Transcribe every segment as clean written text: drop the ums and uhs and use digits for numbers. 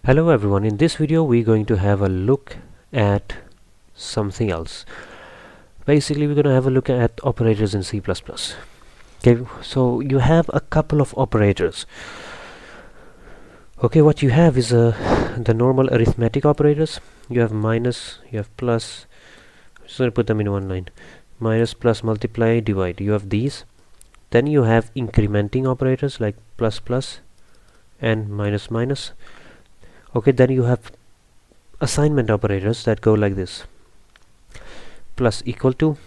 Hello everyone, in this video we're going to have a look at something else. Basically we're going to have a look at operators in C++. Okay, so you have a couple of operators. Okay, what you have is the normal arithmetic operators. You have minus, you have plus. I'm just going to put them in one line. Minus, plus, multiply, divide. You have these. Then you have incrementing operators like plus plus and minus minus. Okay, then you have assignment operators that go like this: plus equal to,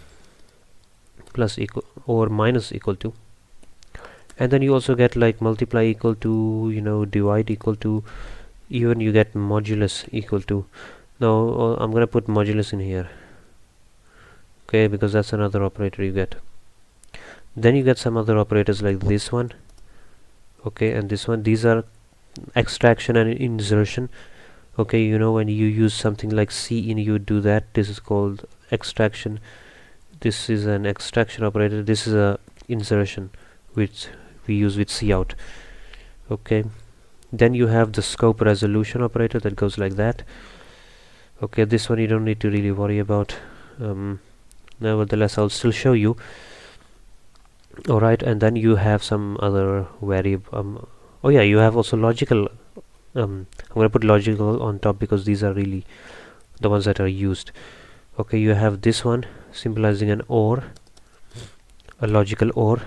plus equal, or minus equal to. And then you also get like multiply equal to, divide equal to, even you get modulus equal to. Now I'm gonna put modulus in here, okay, because that's another operator you get. Then you get some other operators like this one, okay, and this one. These are extraction and insertion. Okay, when you use something like C in, you do that. This is called extraction. This is an extraction operator. This is a insertion, which we use with cout. Okay, then you have the scope resolution operator that goes like that. Okay, this one you don't need to really worry about. Nevertheless, I'll still show you. Alright, and then you have some other variable. Oh yeah, you have also logical. I'm going to put logical on top because these are really the ones that are used. Okay, you have this one symbolizing an OR, a logical OR,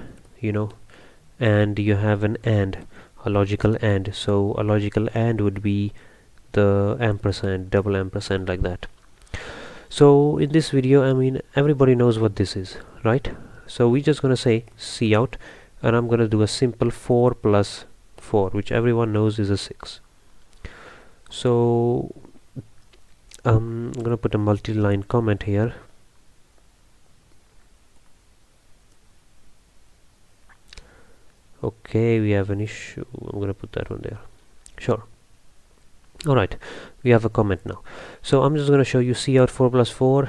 and you have an AND, a logical AND. So a logical AND would be the ampersand, double ampersand, like that. So in this video, everybody knows what this is, right? So we're just gonna say cout, and I'm gonna do a simple 4 plus 4, which everyone knows is a 6. So I'm gonna put a multi-line comment here. Okay, we have an issue. I'm gonna put that one there. Sure. Alright, we have a comment now. So I'm just gonna show you cout 4 plus 4.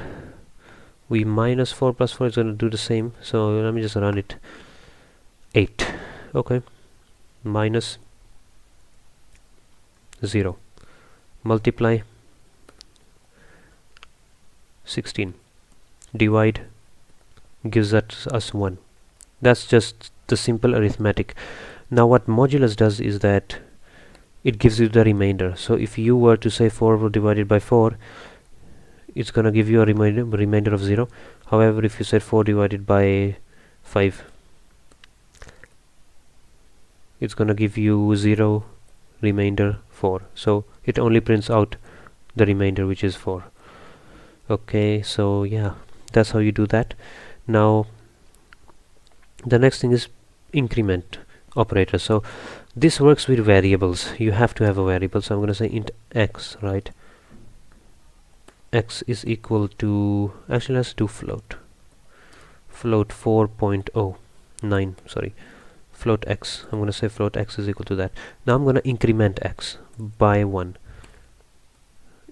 We minus 4 plus 4 is gonna do the same. So let me just run it. 8. Okay. Minus 0. Multiply 16. Divide gives us 1. That's just the simple arithmetic. Now what modulus does is that it gives you the remainder. So if you were to say 4 divided by 4, it's gonna give you a remainder of 0. However, if you said 4 divided by 5, it's gonna give you 0, remainder 4. So it only prints out the remainder, which is 4. Okay, so yeah, that's how you do that. Now the next thing is increment operator. So this works with variables. You have to have a variable. So I'm going to say int x, right? X is equal to, actually let's do float 4.09, sorry, float x. I'm going to say float x is equal to that. Now I'm going to increment x by 1.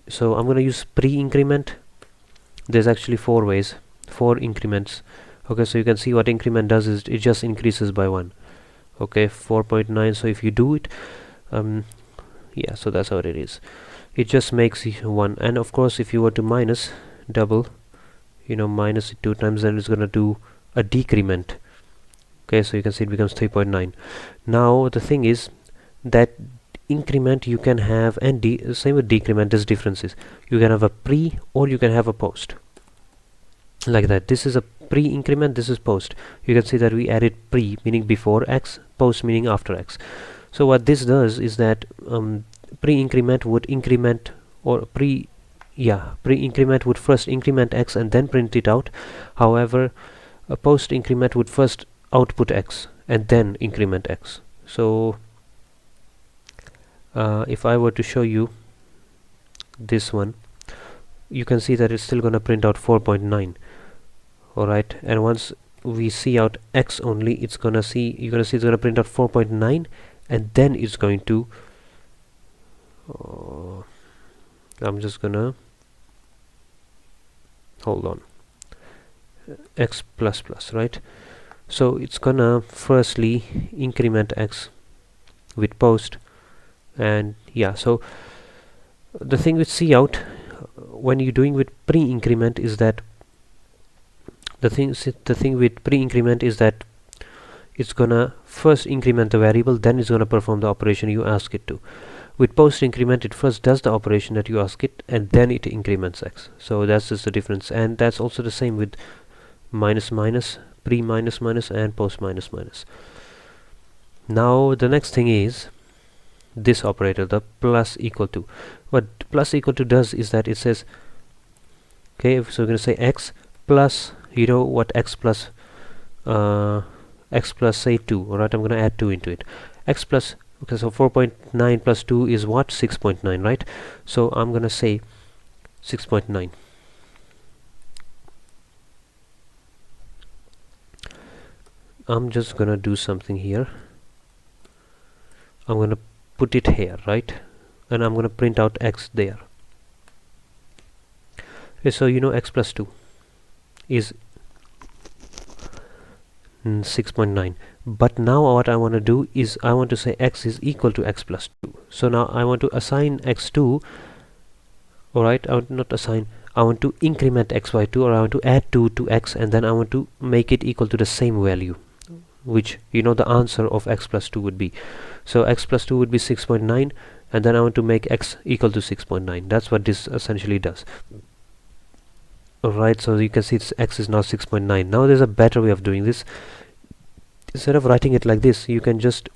So I'm going to use pre-increment. There's actually 4 ways, 4 increments. Okay, so you can see what increment does is it just increases by 1. Okay, 4.9. So if you do it, yeah, so that's how it is. It just makes 1. And of course, if you were to minus, double, minus it 2 times, then it's gonna do a decrement. Okay, so you can see it becomes 3.9. Now the thing is that increment you can have, and same with decrement, there's differences. You can have a pre or you can have a post, like that. This is a pre-increment, this is post. You can see that we added pre, meaning before x, post meaning after x. So what this does is that pre-increment would increment, or pre-increment would first increment x and then print it out. However, a post increment would first output x and then increment x. So if I were to show you this one, you can see that it's still gonna print out 4.9. Alright, and once we cout x only, you're gonna see it's gonna print out 4.9, and then it's going to I'm just gonna hold on, x plus plus, right? So it's gonna firstly increment x with post, and yeah, so The thing with cout, when you're doing with pre-increment, is that the thing with pre-increment is that it's gonna first increment the variable, then it's gonna perform the operation you ask it to. With post increment, it first does the operation that you ask it, and then it increments x. So that's just the difference, and that's also the same with minus minus, pre minus minus, and post minus minus. Now the next thing is this operator, the plus equal to. What plus equal to does is that it says, okay, so we're going to say x plus, you know what x plus say 2. Alright, I'm going to add 2 into it. X plus, okay, so 4.9 plus 2 is what? 6.9, right? So I'm going to say 6.9. I'm just going to do something here. I'm going to put it here, right? And I'm going to print out x there. Okay, so you know x plus 2 is 6.9. But now what I want to do is I want to say x is equal to x plus 2. So now I want to assign x2. Alright, I want not assign, I want to increment x by 2, or I want to add 2 to x, and then I want to make it equal to the same value, which you know the answer of x plus 2 would be. So x plus 2 would be 6.9, and then I want to make x equal to 6.9. That's what this essentially does. Alright, so you can see x is now 6.9. Now there's a better way of doing this. Instead of writing it like this, you can just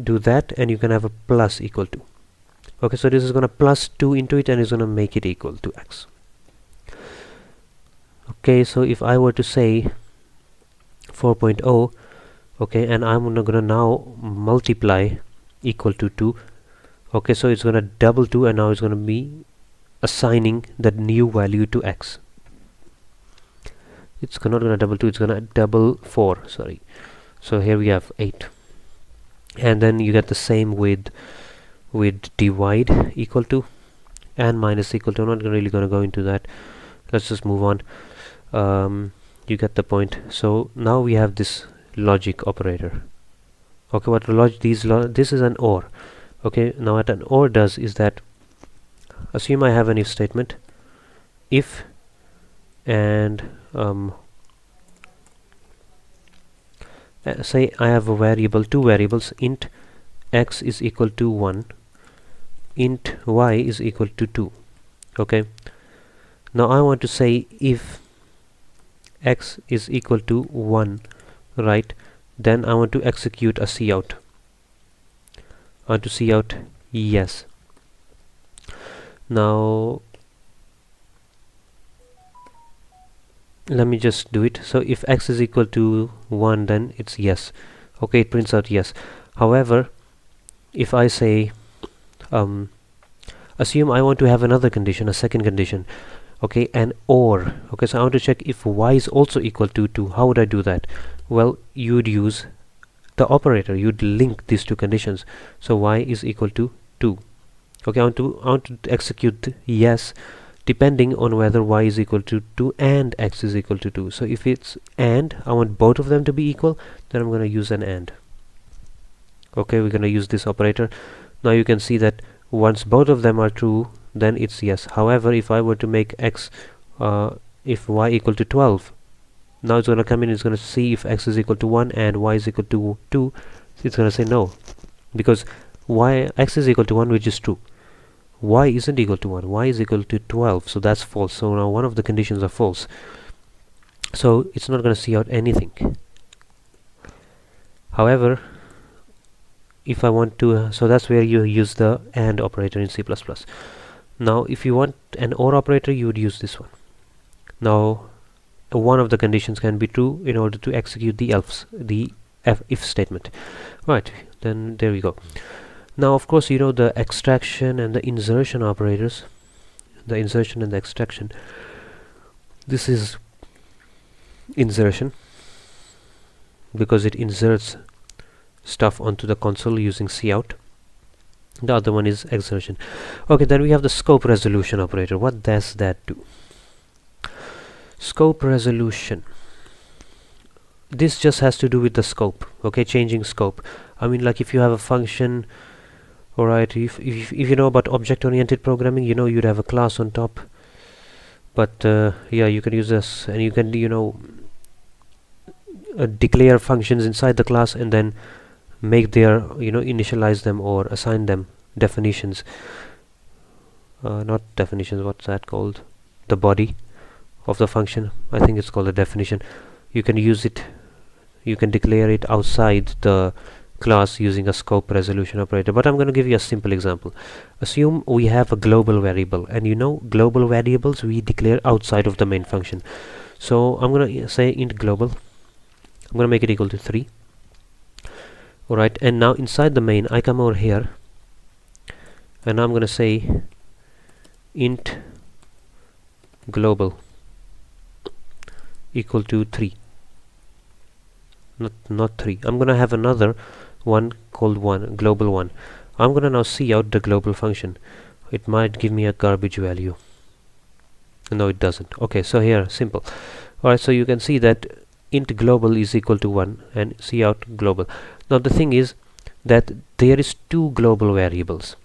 do that, and you can have a plus equal to. Okay, so this is going to plus 2 into it, and it's going to make it equal to x. Okay, so if I were to say 4.0, okay, and I'm going to now multiply equal to 2. Okay, so it's going to double 2, and now it's going to be assigning that new value to x. It's not going to double 2, it's going to double 4, sorry. So here we have 8. And then you get the same with divide equal to and minus equal to. I'm not really going to go into that. Let's just move on. You get the point. So now we have this logic operator. Okay, what this is an OR. Okay, now what an OR does is that, assume I have an if statement. If and say I have a variable, two variables, int x is equal to 1, int y is equal to 2. Okay, now I want to say if x is equal to 1, right, then I want to execute a cout. I want to cout yes. Now let me just do it. So if x is equal to 1, then it's yes. Okay, it prints out yes. However, if I say assume I want to have another condition, a second condition, okay, an OR. Okay, so I want to check if y is also equal to 2. How would I do that? Well, you would use the operator. You'd link these two conditions. So y is equal to 2. Okay, I want to execute yes depending on whether y is equal to 2 and x is equal to 2. So if it's and, I want both of them to be equal, then I'm going to use an and. Okay, we're going to use this operator. Now you can see that once both of them are true, then it's yes. However, if I were to make x if y equal to 12, now it's going to come in, it's going to see if x is equal to 1 and y is equal to 2. It's going to say no, because x is equal to 1, which is true. Y isn't equal to 1, y is equal to 12, so that's false. So now one of the conditions are false, so it's not going to see out anything. However, if I want to, so that's where you use the AND operator in C++. Now if you want an OR operator, you would use this one. Now one of the conditions can be true in order to execute the if statement. Right, then there we go. Now of course, you know the extraction and the insertion operators, the insertion and the extraction. This is insertion because it inserts stuff onto the console using cout. The other one is exertion. Okay, then we have the scope resolution operator. What does that do? Scope resolution, this just has to do with the scope. Okay, changing scope. I mean, like if you have a function, Alright, if you know about object-oriented programming, you know you'd have a class on top. But yeah, you can use this, and you can declare functions inside the class and then make their initialize them or assign them definitions. Not definitions, what's that called? The body of the function. I think it's called a definition. You can use it, you can declare it outside the class using a scope resolution operator. But I'm going to give you a simple example. Assume we have a global variable, and global variables we declare outside of the main function. So I'm going to say int global. I'm going to make it equal to 3. Alright, and now inside the main I come over here and I'm going to say int global equal to 3, not 3. I'm going to have another one called global 1. I'm going to now see out the global function. It might give me a garbage value. No, it doesn't. Okay, so here simple. Alright, so you can see that int global is equal to 1 and see out global. Now the thing is that there is two global variables.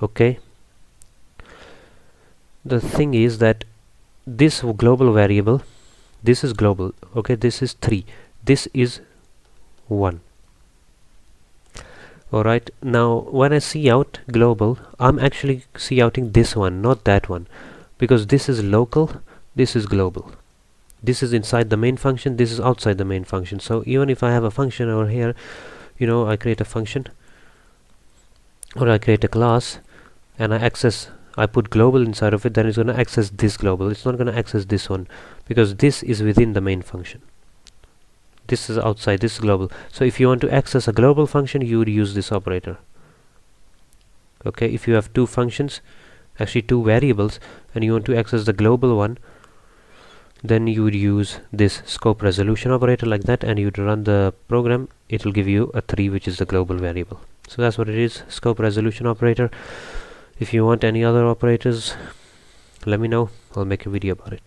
Okay, the thing is that this global variable, this is global, okay, this is 3, this is 1. Alright, now when I see out global, I'm actually see outing this one, not that one, because this is local, this is global. This is inside the main function, this is outside the main function. So even if I have a function over here, I create a function or I create a class and I put global inside of it, then it's going to access this global. It's not going to access this one because this is within the main function. This is outside, this is global. So if you want to access a global function, you would use this operator. Okay, if you have two functions, actually two variables, and you want to access the global one, then you would use this scope resolution operator like that, and you'd run the program. It will give you a 3, which is the global variable. So that's what it is, scope resolution operator. If you want any other operators, let me know. I'll make a video about it.